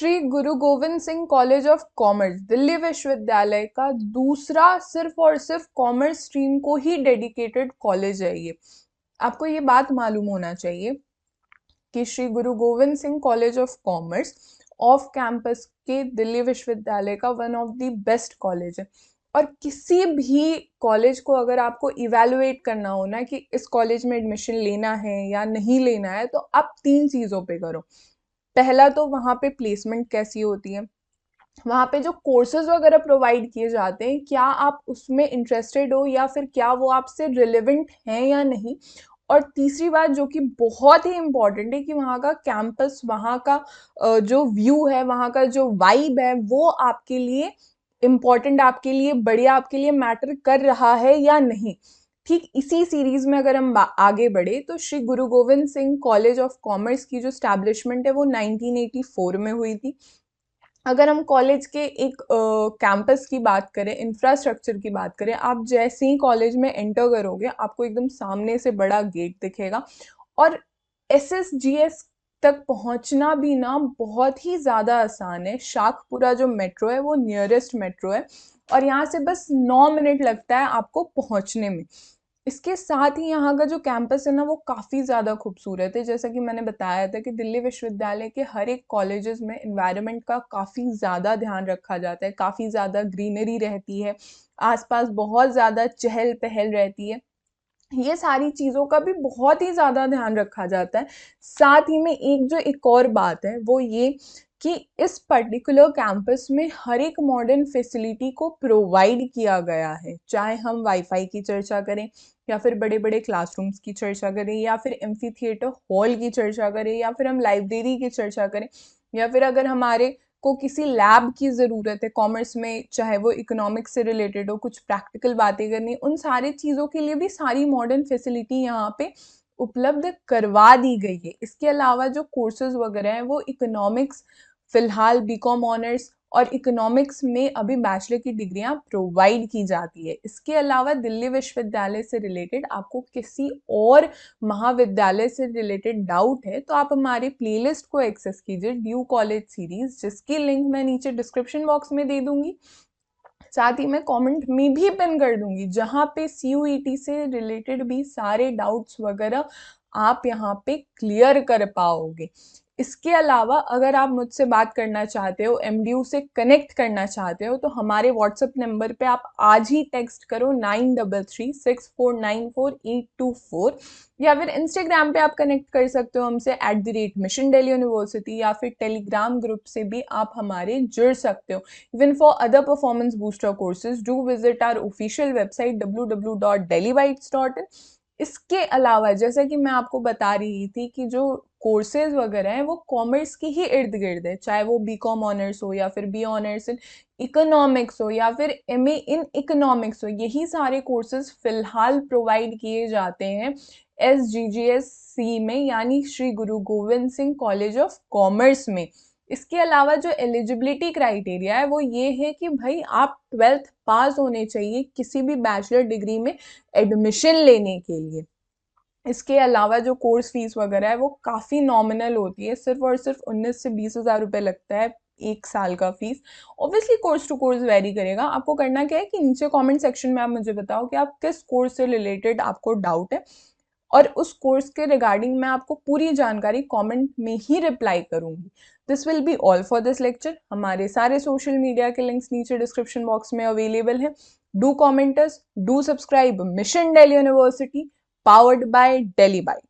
Shri Guru Govind Singh college of commerce Delhi विश्वविद्यालय का दूसरा सिर्फ और सिर्फ कॉमर्स स्ट्रीम को ही डेडिकेटेड कॉलेज है ये। आपको ये बात मालूम होना चाहिए कि श्री गुरु Govind Singh college of commerce off campus के दिल्ली विश्वविद्यालय का one of the best college है। और किसी भी कॉलेज को अगर आपको इवेलुएट करना हो ना कि इस कॉलेज में एडमिशन लेना है या नहीं लेना है, तो आप 3 चीज़ों पे करो। पहला तो वहाँ पे प्लेसमेंट कैसी होती है, वहाँ पे जो कोर्सेज वगैरह प्रोवाइड किए जाते हैं, क्या आप उसमें इंटरेस्टेड हो या फिर क्या वो आपसे रिलेवेंट हैं या नहीं। और तीसरी बात जो कि बहुत ही इम्पॉर्टेंट है कि वहाँ का कैंपस, वहाँ का जो व्यू है, वहाँ का जो वाइब है, वो आपके लिए इम्पॉर्टेंट, आपके लिए बढ़िया, आपके लिए मैटर कर रहा है या नहीं। ठीक इसी सीरीज में अगर हम आगे बढ़े तो श्री गुरु Govind Singh college of commerce की जो स्टैब्लिशमेंट है वो 1984 में हुई थी। अगर हम कॉलेज के एक कैंपस की बात करें, इंफ्रास्ट्रक्चर की बात करें, आप जैसे ही कॉलेज में एंटर करोगे आपको एकदम सामने से बड़ा गेट दिखेगा। और SSGS तक पहुंचना भी ना बहुत ही ज़्यादा आसान है। शाखपुरा जो मेट्रो है वो नियरेस्ट मेट्रो है और यहाँ से बस 9 मिनट लगता है आपको पहुंचने में। इसके साथ ही यहाँ का जो कैंपस है ना वो काफ़ी ज़्यादा खूबसूरत है। जैसा कि मैंने बताया था कि दिल्ली विश्वविद्यालय के हर एक कॉलेजेस में एनवायरनमेंट का काफ़ी ज़्यादा ध्यान रखा जाता है, काफ़ी ज़्यादा ग्रीनरी रहती है, आसपास बहुत ज़्यादा चहल पहल रहती है। ये सारी चीज़ों का भी बहुत ही ज़्यादा ध्यान रखा जाता है। साथ ही में एक और बात है वो ये कि इस पर्टिकुलर कैंपस में हर एक मॉडर्न फैसिलिटी को प्रोवाइड किया गया है। चाहे हम वाईफाई की चर्चा करें या फिर बड़े बड़े क्लासरूम्स की चर्चा करें या फिर एम्फी थिएटर हॉल की चर्चा करें या फिर हम लाइब्रेरी की चर्चा करें या फिर अगर हमारे को किसी लैब की ज़रूरत है कॉमर्स में, चाहे वो इकोनॉमिक्स से रिलेटेड हो, कुछ प्रैक्टिकल बातें करनी, उन सारी चीज़ों के लिए भी सारी मॉडर्न फैसिलिटी यहाँ पे उपलब्ध करवा दी गई है। इसके अलावा जो कोर्सेज वगैरह हैं वो इकोनॉमिक्स, फिलहाल बीकॉम ऑनर्स और इकोनॉमिक्स में अभी बैचलर की डिग्रियां प्रोवाइड की जाती है। इसके अलावा दिल्ली विश्वविद्यालय से रिलेटेड आपको किसी और महाविद्यालय से रिलेटेड डाउट है तो आप हमारे प्लेलिस्ट को एक्सेस कीजिए, ड्यू कॉलेज सीरीज, जिसकी लिंक मैं नीचे डिस्क्रिप्शन बॉक्स में दे दूंगी। साथ ही मैं कमेंट में भी पिन कर दूंगी जहाँ पे CUET से रिलेटेड भी सारे डाउट्स वगैरह आप यहाँ पे क्लियर कर पाओगे। इसके अलावा अगर आप मुझसे बात करना चाहते हो, MDU से कनेक्ट करना चाहते हो, तो हमारे व्हाट्सएप नंबर पे आप आज ही टेक्स्ट करो 9336494824 या फिर इंस्टाग्राम पे आप कनेक्ट कर सकते हो हमसे @मिशन दिल्ली यूनिवर्सिटी या फिर टेलीग्राम ग्रुप से भी आप हमारे जुड़ सकते हो। Even for other performance booster courses, do visit our official website www.delhibytes.in। इसके अलावा जैसा कि मैं आपको बता रही थी कि जो कोर्सेज वगैरह हैं वो कॉमर्स के ही इर्द गिर्द है, चाहे वो बीकॉम ऑनर्स हो या फिर बी ऑनर्स इन इकोनॉमिक्स हो या फिर MA इन इकोनॉमिक्स हो, यही सारे कोर्सेज फिलहाल प्रोवाइड किए जाते हैं SGGSC में, यानी श्री गुरु Govind Singh college of commerce में। इसके अलावा जो एलिजिबिलिटी क्राइटेरिया है वो ये है कि भाई आप 12th पास होने चाहिए किसी भी बैचलर डिग्री में एडमिशन लेने के लिए। इसके अलावा जो कोर्स फीस वगैरह है वो काफ़ी नॉमिनल होती है, सिर्फ और सिर्फ 19 से 20 हज़ार रुपये लगता है एक साल का fees. Obviously course to course vary करेगा। आपको करना क्या है कि नीचे कमेंट सेक्शन में आप मुझे बताओ कि आप किस कोर्स से रिलेटेड आपको डाउट है और उस कोर्स के रिगार्डिंग मैं आपको पूरी जानकारी कमेंट में ही रिप्लाई करूंगी। This will be all for this lecture. हमारे सारे सोशल मीडिया के लिंक्स नीचे डिस्क्रिप्शन बॉक्स में अवेलेबल है। Do commenters, do subscribe Mission Delhi University, powered by Delhi Bytes।